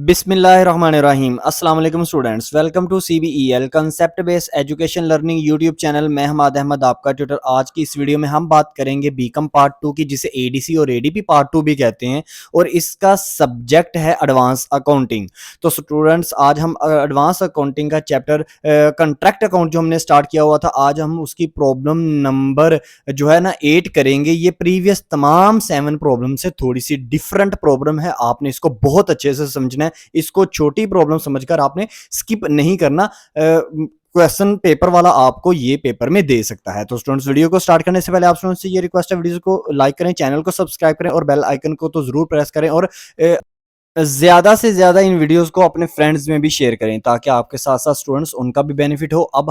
बिस्मिल्लाहिर्रहमानिर्रहीम। अस्सलाम वालेकुम students, welcome to CBEL concept based education learning YouTube channel. मैं हमाद अहमद आपका ट्यूटर। आज की इस वीडियो में हम बात करेंगे बीकॉम पार्ट 2 की, जिसे ADC और ADP पार्ट 2 भी कहते हैं, और इसका सब्जेक्ट है एडवांस अकाउंटिंग। तो स्टूडेंट्स, आज हम एडवांस अकाउंटिंग का चैप्टर कंट्रैक्ट अकाउंट जो हमने स्टार्ट किया हुआ था, आज हम उसकी प्रॉब्लम नंबर जो है ना 8 करेंगे। ये प्रीवियस तमाम 7 प्रॉब्लम से थोड़ी सी डिफरेंट प्रॉब्लम है, आपने इसको बहुत अच्छे से समझना है। इसको छोटी प्रॉब्लम समझकर आपने स्किप नहीं करना। क्वेश्चन पेपर वाला आपको ये पेपर में दे सकता है। तो स्टूडेंट्स, वीडियो को स्टार्ट करने से पहले आप स्टूडेंट्स से ये रिक्वेस्ट है, वीडियो को लाइक करें, चैनल को सब्सक्राइब करें और बेल आइकन को तो जरूर प्रेस करें, और ज्यादा से ज्यादा इन वीडियोस को अपने फ्रेंड्स में भी शेयर करें, ताकि आपके साथ साथ स्टूडेंट्स उनका भी बेनिफिट हो। अब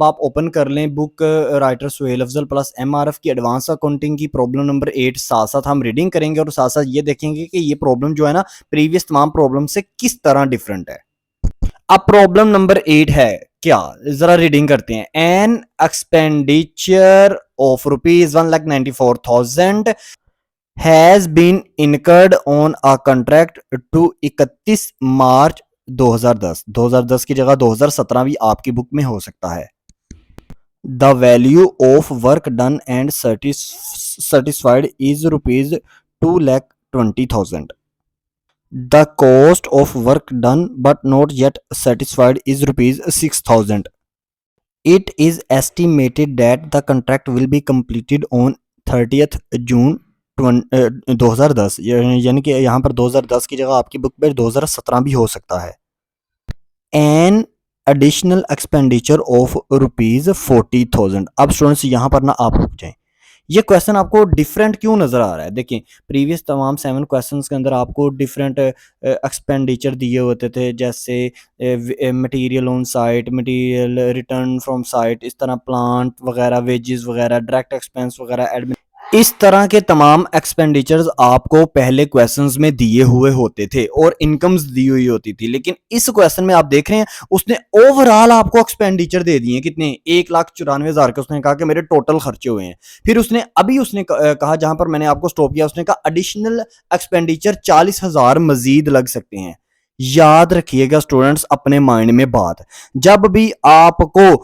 आप ओपन कर लें book writer Suhail Afzal plus MRF की एडवांस अकाउंटिंग की प्रॉब्लम नंबर 8। साथ साथ हम रीडिंग करेंगे और साथ साथ ये देखेंगे कि ये प्रॉब्लम जो है ना प्रीवियस तमाम प्रॉब्लम से किस तरह डिफरेंट है। अब प्रॉब्लम नंबर 8 है क्या, जरा रीडिंग करते हैं। An expenditure of ₹1,94,000 has been incurred on a contract to 31 March 2010 की जगह 2017 भी आपकी बुक में हो सकता है। The value of work done and satisfied is ₹2,20,000. The cost of work done but not yet satisfied is ₹6,000. It is estimated that the contract will be completed on 30th June 2010, यानी कि यहाँ पर 2010 की जगह आपकी बुक में 2017 भी हो सकता है। An additional expenditure of ₹40,000। अब स्टूडेंट्स यहाँ पर ना आप रुक जाएं, ये क्वेश्चन आपको डिफरेंट क्यों नजर आ रहा है? देखिए, प्रीवियस तमाम 7 क्वेश्चंस के अंदर आपको डिफरेंट एक्सपेंडिचर दिए होते थे, जैसे material on site, material return from site, इस तरह प्लांट वगैरह, वेजेस वगैरह, डायरेक्ट एक्सपेंस वगैरह, एडमिन, इस तरह के तमाम एक्सपेंडिचर्स आपको पहले क्वेश्चंस में दिए हुए होते थे और इनकम्स दी हुई होती थी। लेकिन इस क्वेश्चन में आप देख रहे हैं उसने ओवरऑल आपको एक्सपेंडिचर दे दिए कितने, 1,94,000 के उसने कहा कि मेरे टोटल खर्चे हुए हैं। फिर उसने कहा, जहां पर मैंने आपको स्टॉप किया, उसने कहा एडिशनल एक्सपेंडिचर 40,000 मजीद लग सकते हैं। याद रखिएगा स्टूडेंट्स अपने माइंड में बात, जब भी आपको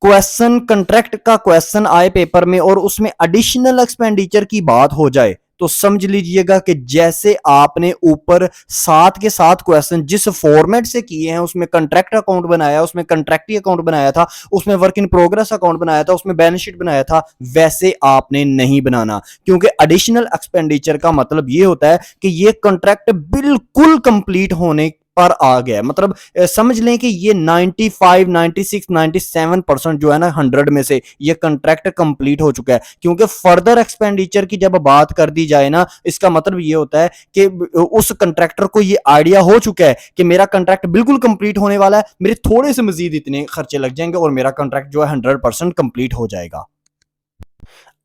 क्वेश्चन कंट्रैक्ट का क्वेश्चन आए पेपर में और उसमें एडिशनल एक्सपेंडिचर की बात हो जाए, तो समझ लीजिएगा कि जैसे आपने ऊपर 7 के 7 क्वेश्चन जिस फॉर्मेट से किए हैं, उसमें कंट्रैक्ट अकाउंट बनाया, उसमें कंट्रैक्टी अकाउंट बनाया था, उसमें वर्क इन प्रोग्रेस अकाउंट बनाया था, उसमें बैलेंस शीट बनाया था, वैसे आपने नहीं बनाना। क्योंकि एडिशनल एक्सपेंडिचर का मतलब ये होता है कि ये कंट्रैक्ट बिल्कुल कंप्लीट होने पर आ गया, मतलब समझ लें कि ये 95, 96, 97% जो है ना 100 में से ये कंट्रैक्ट कंप्लीट हो चुका है। क्योंकि फर्दर एक्सपेंडिचर की जब बात कर दी जाए ना, इसका मतलब ये होता है कि उस कंट्रैक्टर को ये आइडिया हो चुका है कि मेरा कंट्रैक्ट बिल्कुल कंप्लीट होने वाला है, मेरे थोड़े से मजीद इतने खर्चे लग जाएंगे और मेरा कंट्रैक्ट जो है 100% कंप्लीट हो जाएगा।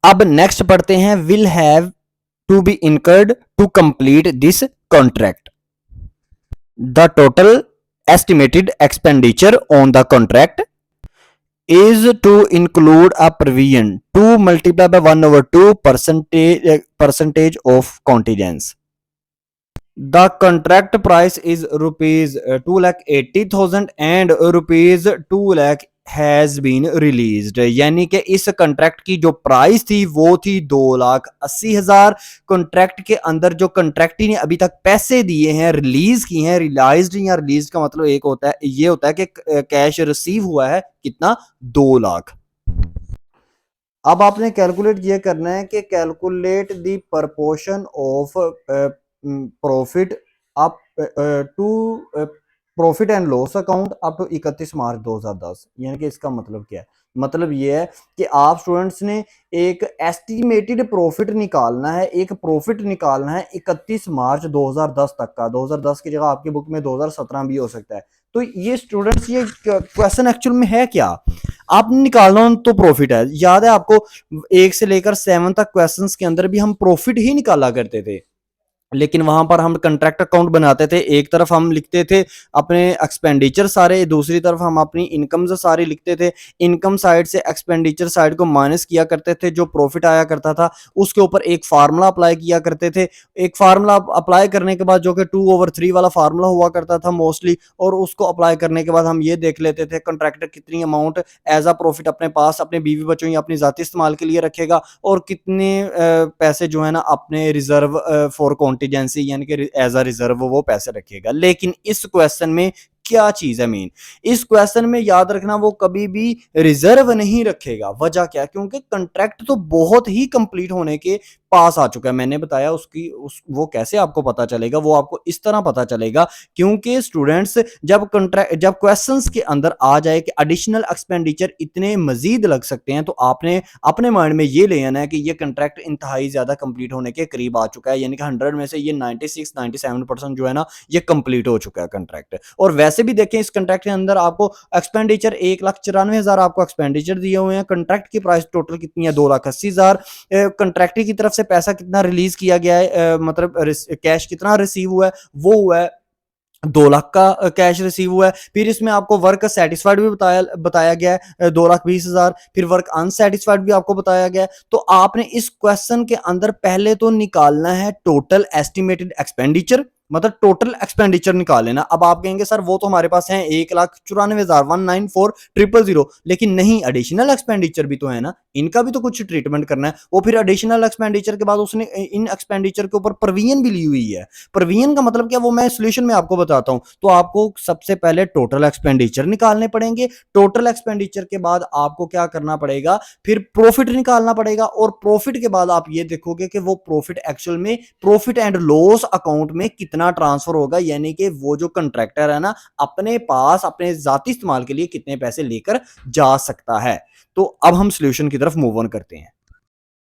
अब नेक्स्ट पढ़ते हैं, will have to be incurred to complete this contract. The total estimated expenditure on the contract is to include a provision to multiply by 1/2 percentage of contingents. The contract price is ₹2,80,000 and ₹2,00,000 has been released। यानी कि इस contract की जो price थी वो थी 2,80,000। Contract के अंदर जो कंट्रैक्टी ने अभी तक पैसे दिए हैं, रिलीज किए हैं, रिलाइज्ड या रिलीज का मतलब एक होता है, ये होता है कि कैश रिसीव हुआ है कितना, 2 लाख। अब आपने कैलकुलेट ये करना है कि calculate the proportion of profit up to profit and loss account up to 31 March 2010। यानी कि इसका मतलब क्या है? मतलब ये है कि आप स्टूडेंट्स ने एक एस्टिमेटेड प्रॉफिट निकालना है, एक प्रॉफिट निकालना है 31 मार्च 2010 तक का। 2010 की जगह आपकी बुक में 2017 भी हो सकता है। तो ये स्टूडेंट्स, ये क्वेश्चन एक्चुअल में है क्या, आपने निकालना तो प्रॉफिट है। याद है आपको 1 से लेकर 7 तक क्वेश्चंस के अंदर भी हम प्रॉफिट ही निकाला करते थे। लेकिन वहां पर हम कंट्रैक्ट अकाउंट बनाते थे, एक तरफ हम लिखते थे अपने एक्सपेंडिचर सारे, दूसरी तरफ हम अपनी इनकम सारी लिखते थे। इनकम साइड से एक्सपेंडिचर साइड को माइनस किया करते थे, जो प्रॉफिट आया करता था उसके ऊपर एक फार्मूला अप्लाई किया करते थे। एक फार्मूला अप्लाई करने के बाद, जो कि 2/3 वाला फार्मूला हुआ करता था मोस्टली, और उसको अप्लाई करने के बाद हम ये देख लेते थे कंट्रैक्टर कितनी अमाउंट एज अ प्रॉफिट अपने पास अपने बीवी बच्चों या अपनी जाती इस्तेमाल के लिए रखेगा, और कितने पैसे जो है ना अपने रिजर्व फॉर कॉन्टीजेंसी यानी कि एज अ रिजर्व वो पैसे रखेगा। लेकिन इस क्वेश्चन में क्या चीज है मेन, इस क्वेश्चन में याद रखना वो कभी भी रिजर्व नहीं रखेगा। वजह क्या, क्योंकि कंट्रैक्ट तो बहुत ही कंप्लीट होने के पास आ चुका है। मैंने बताया उसकी वो कैसे आपको पता चलेगा, वो आपको इस तरह पता चलेगा, क्योंकि स्टूडेंट्स जब क्वेश्चंस के अंदर आ जाए कि एडिशनल एक्सपेंडिचर इतने मजीद लग सकते हैं, तो आपने अपने माइंड में ये ले आना है कि ये कंट्रैक्ट इंतहाई ज्यादा कंप्लीट होने के करीब आ चुका है, यानी कि 100 में से ये 96-97% जो है ना ये कंप्लीट हो चुका है कंट्रैक्ट। और वैसे भी देखें इस कंट्रैक्ट के अंदर आपको एक्सपेंडिचर 1,94,000 आपको एक्सपेंडिचर दिए हुए हैं। कंट्रैक्ट की प्राइस टोटल कितनी है, 2,80,000। कंट्रैक्टर की तरफ से पैसा कितना रिलीज किया गया है, मतलब कैश कितना रिसीव हुआ है, वो हुआ है 2 लाख का कैश रिसीव हुआ है। फिर इसमें आपको वर्क सेटिस्फाइड भी बताया बताया गया है 2,20,000। फिर वर्क अनसेटिस्फाइड भी आपको बताया गया है। तो आपने इस क्वेश्चन के अंदर पहले तो निकालना है टोटल एस्टिमेटेड एक्सपेंडिचर, मतलब टोटल एक्सपेंडिचर निकाल लेना। अब आप कहेंगे सर वो तो हमारे पास है 1,94,194,000, लेकिन नहीं, एडिशनल एक्सपेंडिचर भी तो है ना, इनका भी तो कुछ ट्रीटमेंट करना है। वो फिर एडिशनल एक्सपेंडिचर के बाद उसने इन एक्सपेंडिचर के ऊपर प्रोविजन भी ली हुई है। प्रोविजन का मतलब क्या, वो मैं सोल्यूशन में आपको बताता हूं। तो आपको सबसे पहले टोटल एक्सपेंडिचर निकालने पड़ेंगे। टोटल एक्सपेंडिचर के बाद आपको क्या करना पड़ेगा, फिर प्रॉफिट निकालना पड़ेगा, और प्रॉफिट के बाद आप ये देखोगे कि वो प्रॉफिट एक्चुअल में प्रॉफिट एंड लॉस अकाउंट में कितना ट्रांसफर होगा, यानी कि वो जो कंट्रैक्टर है ना अपने पास अपने जाती इस्तेमाल के लिए कितने पैसे लेकर जा सकता है। तो अब हम सोल्यूशन की तरफ मूव ऑन करते हैं।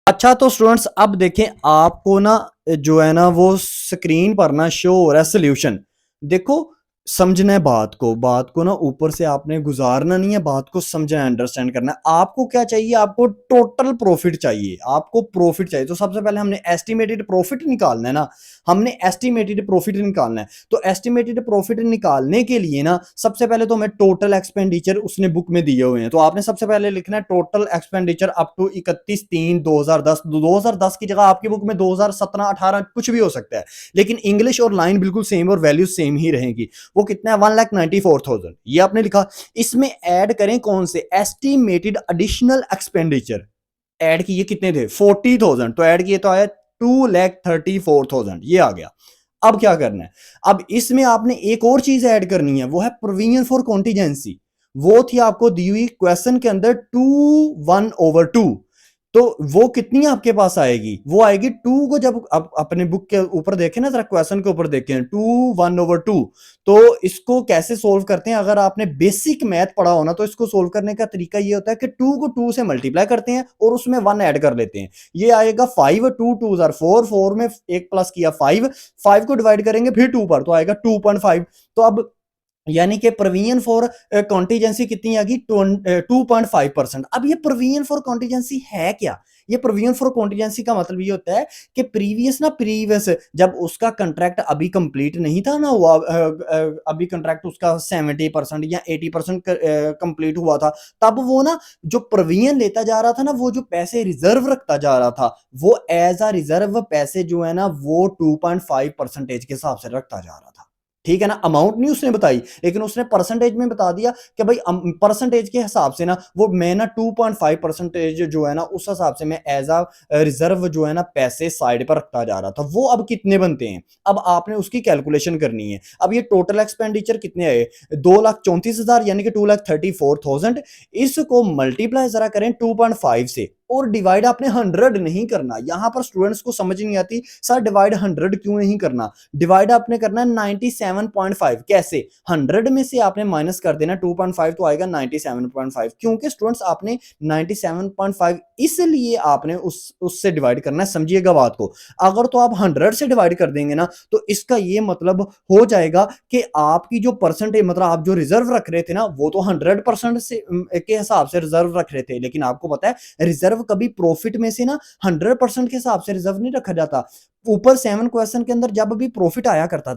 अच्छा तो स्टूडेंट्स अब देखें, आपको ना जो है ना वो स्क्रीन पर ना शो हो रहा है सोल्यूशन। देखो, समझना है बात को ना ऊपर से आपने गुजारना नहीं है, बात को समझना है, अंडरस्टैंड करना है। आपको क्या चाहिए, आपको टोटल प्रॉफिट चाहिए, आपको प्रॉफिट चाहिए। तो सबसे पहले हमने एस्टिमेटेड प्रॉफिट निकालना है ना, हमने एस्टिमेटेड प्रॉफिट निकालना है। तो एस्टिमेटेड प्रॉफिट निकालने के लिए ना सबसे पहले तो हमें टोटल एक्सपेंडिचर उसने बुक में दिए हुए हैं, तो आपने सबसे पहले लिखना है टोटल एक्सपेंडिचर अप टू 31/3/2010। 2010 की जगह आपकी बुक में 2017-18 कुछ भी हो सकता है, लेकिन इंग्लिश और लाइन बिल्कुल सेम और वैल्यू सेम ही रहेगी। वो कितना है, 1,94,000 ये आपने लिखा। इसमें ऐड करें कौन से, एस्टिमेटेड एडिशनल एक्सपेंडिचर ऐड किए, कितने थे 40,000, तो ऐड किए तो आया 2,34,000 ये आ गया। अब क्या करना है, अब इसमें आपने एक और चीज ऐड करनी है, वो है प्रोविजन फॉर कॉन्टीजेंसी। वो थी आपको दी हुई क्वेश्चन के अंदर 2/1/2। तो वो कितनी आपके पास आएगी, वो आएगी 2 को जब आप अपने बुक के ऊपर देखें ना, जरा क्वेश्चन के ऊपर देखें 2/1/2। तो इसको कैसे सोल्व करते हैं, अगर आपने बेसिक मैथ पढ़ा हो ना तो इसको सोल्व करने का तरीका ये होता है कि 2 को 2 से मल्टीप्लाई करते हैं और उसमें 1 ऐड कर लेते हैं। ये आएगा 5, 2 2 4 4 में एक प्लस किया 5, 5 को डिवाइड करेंगे फिर 2 पर, तो आएगा 2.5। तो अब यानी कि प्रोविजन फॉर कॉन्टीजेंसी कितनी आ गई, 2.5%। अब ये प्रोविजन फॉर कॉन्टीजेंसी है क्या, ये प्रोविजन फॉर कॉन्टीजेंसी का मतलब ये होता है कि प्रीवियस जब उसका कंट्रैक्ट अभी कंप्लीट नहीं था ना हुआ, अभी कंट्रैक्ट उसका 70% या 80% कंप्लीट हुआ था, तब वो ना जो प्रोविजन लेता जा रहा था ना, वो जो पैसे रिजर्व रखता जा रहा था, वो एज अ रिजर्व पैसे जो है ना वो 2.5% के हिसाब से रखता जा रहा था। ठीक है ना, अमाउंट नहीं उसने बताई, लेकिन उसने परसेंटेज में बता दिया कि भाई परसेंटेज के हिसाब से ना वो मैं ना 2.5% जो है ना उस हिसाब से मैं एज अ रिजर्व जो है ना पैसे साइड पर रखता जा रहा था। वो अब कितने बनते हैं, अब आपने उसकी कैलकुलेशन करनी है। अब ये टोटल एक्सपेंडिचर कितने आए, 2,34,000 यानी कि 2,34,000। इसको मल्टीप्लाई जरा करें 2.5 से, और डिवाइड आपने 100 नहीं करना। यहां पर स्टूडेंट्स को समझ नहीं आती सर डिवाइड 100 क्यों नहीं करना, डिवाइड आपने करना है 97.5। कैसे, 100 में से आपने माइनस कर देना 2.5 तो आएगा 97.5। क्योंकि स्टूडेंट्स आपने 97.5 इसलिए आपने उससे डिवाइड करना है, समझिएगा बात को। अगर तो आप 100 से डिवाइड कर देंगे ना तो इसका ये मतलब हो जाएगा कि आपकी जो परसेंटेज, मतलब आप जो रिजर्व रख रहे थे ना वो तो 100% से के हिसाब से रिजर्व रख रहे थे, लेकिन आपको पता है रिजर्व रिजर्व कभी प्रॉफिट में से ना 100% के हिसाब से रिजर्व नहीं रखा जाता। ऊपर 7 क्वेश्चन के अंदर जब भी प्रॉफिट आया करता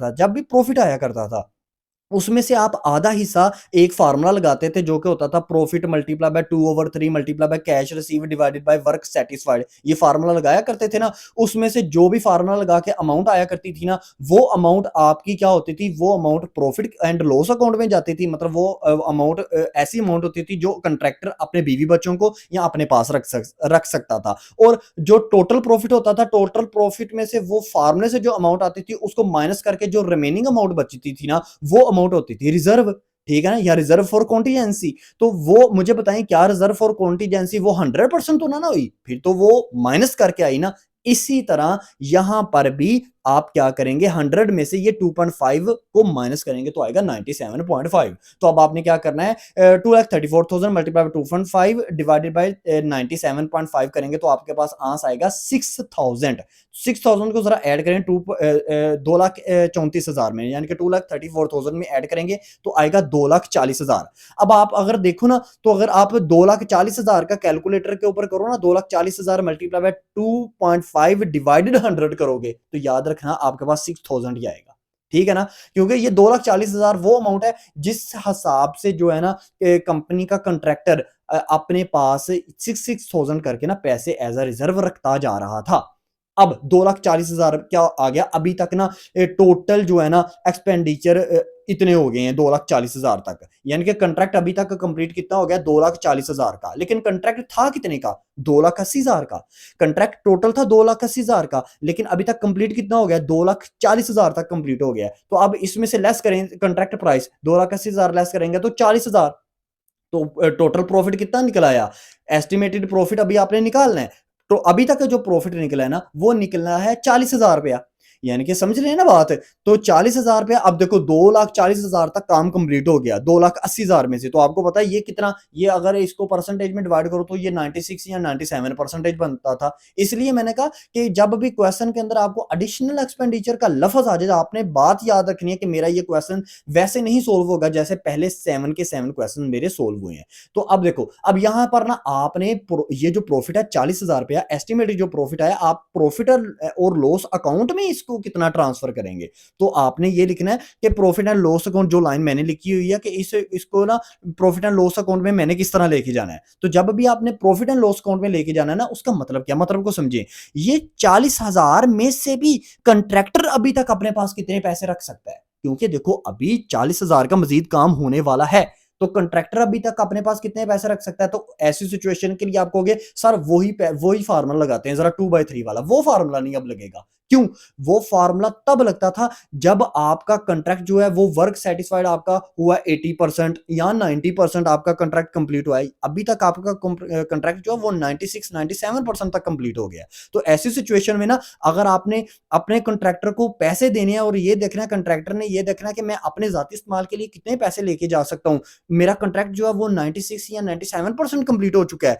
था, उसमें से आप आधा हिस्सा एक फार्मूला लगाते थे जो कि होता था profit multiply by 2/3 multiply by cash receive divided by work satisfied. ये फार्मूला लगाया करते थे ना, उसमें से जो भी फार्मूला लगा के अमाउंट आया करती थी ना, वो अमाउंट आपकी क्या होती थी, वो amount profit and loss account में जाती थी। मतलब वो अमाउंट ऐसी अमाउंट होती थी जो कंट्रैक्टर अपने बीवी बच्चों को या अपने पास रख सकता था। और जो टोटल प्रॉफिट होता था, टोटल प्रॉफिट में से वो फार्मूले से जो अमाउंट आती थी उसको माइनस करके जो रिमेनिंग अमाउंट बचती थी ना, वो अमाउंट होती थी रिजर्व। ठीक है ना, या रिजर्व फॉर कॉन्टीजेंसी। तो वो मुझे बताएं, क्या रिजर्व फॉर कॉन्टीजेंसी वो 100% तो ना हुई, फिर तो वो माइनस करके आई ना। इसी तरह यहां पर भी आप क्या करेंगे, 100 में से ये 2.5 को माइनस करेंगे तो आएगा 97.5। तो अब आपने क्या करना है, 2,34,000 मल्टीप्लाई 2.5 डिवाइडेड बाय 97.5 करेंगे तो आपके पास आंसर आएगा 6,000। 6,000 को जरा ऐड करें 2,34,000 में, यानी कि 2,34,000 में ऐड करेंगे तो आएगा 2,40,000। अब आप अगर देखो ना, तो अगर आप 2,40,000 का कैलकुलेटर के ऊपर करो ना, 2,40,000 मल्टीप्लाई बाय 2.5 डिवाइडेड 100 करोगे तो याद रखना आपके पास 6,000 ही आएगा। ठीक है ना, क्योंकि ये 2,40,000 वो अमाउंट है जिस हिसाब से जो है ना कंपनी का कंट्रैक्टर अपने पास 6,000 करके ना पैसे एज अ रिजर्व रखता जा रहा था। अब 2,40,000 क्या आ गया, अभी तक ना टोटल जो है ना एक्सपेंडिचर इतने हो गए हैं 2,40,000 तक, यानी कि कंट्रैक्ट अभी तक कंप्लीट कितना हो गया 2,40,000 का। लेकिन कंट्रैक्ट था कितने का, 2,80,000 का। कंट्रैक्ट टोटल था 2,80,000 का, लेकिन अभी तक कंप्लीट कितना हो गया, 2,40,000 तक कंप्लीट हो गया। तो अब इसमें से लेस करें कंट्रैक्ट प्राइस, 2,80,000 लेस करेंगे तो 40,000। तो टोटल प्रॉफिट कितना निकल आया, एस्टिमेटेड प्रॉफिट अभी आपने निकालना है। तो अभी तक का जो प्रॉफिट निकला है ना, वो निकलना है 40,000 रुपया। यानी कि समझ रहे हैं ना बात। तो 40,000 रुपया, अब देखो 2,40,000 तक काम कंप्लीट हो गया 2,80,000 में से। तो आपको पता है ये कितना, ये अगर इसको परसेंटेज में डिवाइड करो तो ये 96 या 97% बनता था। इसलिए मैंने कहा कि जब भी क्वेश्चन के अंदर आपको एडिशनल एक्सपेंडिचर का लफ्ज आ जाए, आपने बात याद रखनी है कि मेरा ये क्वेश्चन वैसे नहीं सोल्व होगा जैसे पहले 7 के 7 क्वेश्चन मेरे सोल्व हुए हैं। तो अब देखो, अब यहां पर ना आपने ये जो प्रॉफिट है 40,000 रुपया एस्टिमेटेड जो प्रॉफिट आया, आप प्रॉफिट और लॉस अकाउंट में इसको कितना ट्रांसफर करेंगे। तो आपने ये लिखना है कि प्रॉफिट एंड लॉस अकाउंट, जो लाइन मैंने लिखी हुई है कि इसको ना प्रॉफिट एंड लॉस अकाउंट में मैंने किस तरह लेके जाना है। तो जब भी आपने प्रॉफिट एंड लॉस अकाउंट में लेके जाना है ना, उसका मतलब क्या, मतलब को समझिए। ये 40,000 में से भी कंट्रैक्टर अभी तक अपने पास कितने पैसे रख सकता है, क्योंकि देखो अभी 40,000 का मजीद काम होने वाला है। तो कंट्रैक्टर अभी तक अपने पास कितने पैसे रख सकता है। तो ऐसी सिचुएशन के लिए आप कहोगे सर वही फार्मूला लगाते हैं जरा 2/3 वाला, वो फार्मूला नहीं अब लगेगा। क्यों, वो फार्मूला तब लगता था जब आपका कंट्रैक्ट जो है वो वर्क सेटिस्फाइड आपका हुआ 80% या 90% आपका कंट्रैक्ट कंप्लीट हुआ है। अभी तक आपका कंट्रैक्ट जो है वो 96-97% तक कंप्लीट हो गया। तो ऐसी सिचुएशन में ना, अगर आपने अपने कंट्रैक्टर को पैसे देने हैं और ये देखना है, कंट्रैक्टर ने ये देखना है कि मैं अपने जाती इस्तेमाल के लिए कितने पैसे लेके जा सकता हूं, मेरा कंट्रैक्ट जो है वो 96 या 97% कंप्लीट हो चुका है।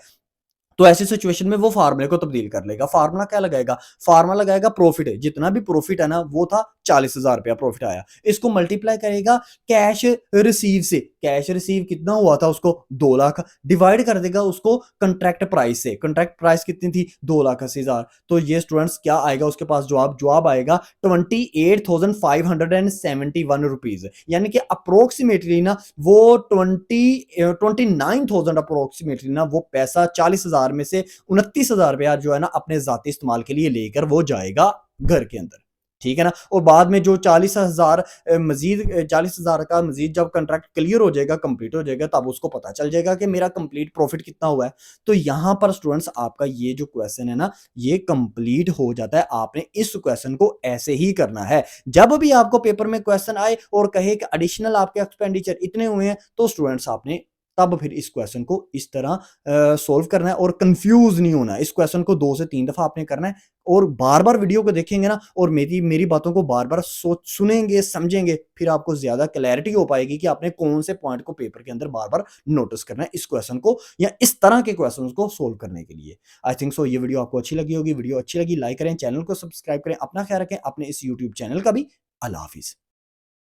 तो ऐसी सिचुएशन में वो फार्मूले को तब्दील कर लेगा। फार्मूला क्या लगाएगा, फार्मूला लगाएगा प्रॉफिट है, जितना भी प्रॉफिट है ना वो था 40,000 रुपया प्रॉफिट आया, इसको मल्टीप्लाई करेगा कैश रिसीव से। कैश रिसीव कितना हुआ था उसको 2 लाख, डिवाइड कर देगा उसको कंट्रैक्ट प्राइस से। कंट्रैक्ट प्राइस कितनी थी 2,80,000। तो ये स्टूडेंट्स क्या आएगा उसके पास जवाब आएगा 28,571 रुपीज, यानी कि अप्रोक्सीमेटली ना वो 29,000 अप्रोक्सीमेटली ना वो पैसा 40,000 में से 29,000 रुपया जो है ना अपने जाती इस्तेमाल के लिए लेकर वो जाएगा घर के अंदर। ठीक है ना, और बाद में जो 40,000 मजीद 40,000 का मजीद जब कंट्रैक्ट क्लियर हो जाएगा, कंप्लीट हो जाएगा, तब उसको पता चल जाएगा कि मेरा कंप्लीट प्रॉफिट कितना हुआ है। तो यहां पर स्टूडेंट्स आपका ये जो क्वेश्चन है ना, ये कंप्लीट हो जाता है। आपने इस क्वेश्चन को ऐसे ही करना है। जब भी आपको पेपर में क्वेश्चन आए और कहे कि एडिशनल आपके एक्सपेंडिचर इतने हुए हैं, तो स्टूडेंट्स आपने तब फिर इस क्वेश्चन को इस तरह सोल्व करना है और कंफ्यूज नहीं होना है। इस क्वेश्चन को 2 से 3 दफा आपने करना है और बार-बार वीडियो को देखेंगे ना और मेरी बातों को बार-बार सुनेंगे, समझेंगे, फिर आपको ज्यादा क्लैरिटी हो पाएगी कि आपने कौन से पॉइंट को पेपर के अंदर बार-बार नोटिस करना है इस क्वेश्चन को या इस तरह के क्वेश्चंस को सोल्व करने के लिए। आई थिंक सो ये वीडियो आपको अच्छी लगी होगी। वीडियो अच्छी लगी लाइक करें, चैनल को सब्सक्राइब करें, अपना ख्याल रखें, अपने इस यूट्यूब चैनल का भी। अल्लाह हाफिज।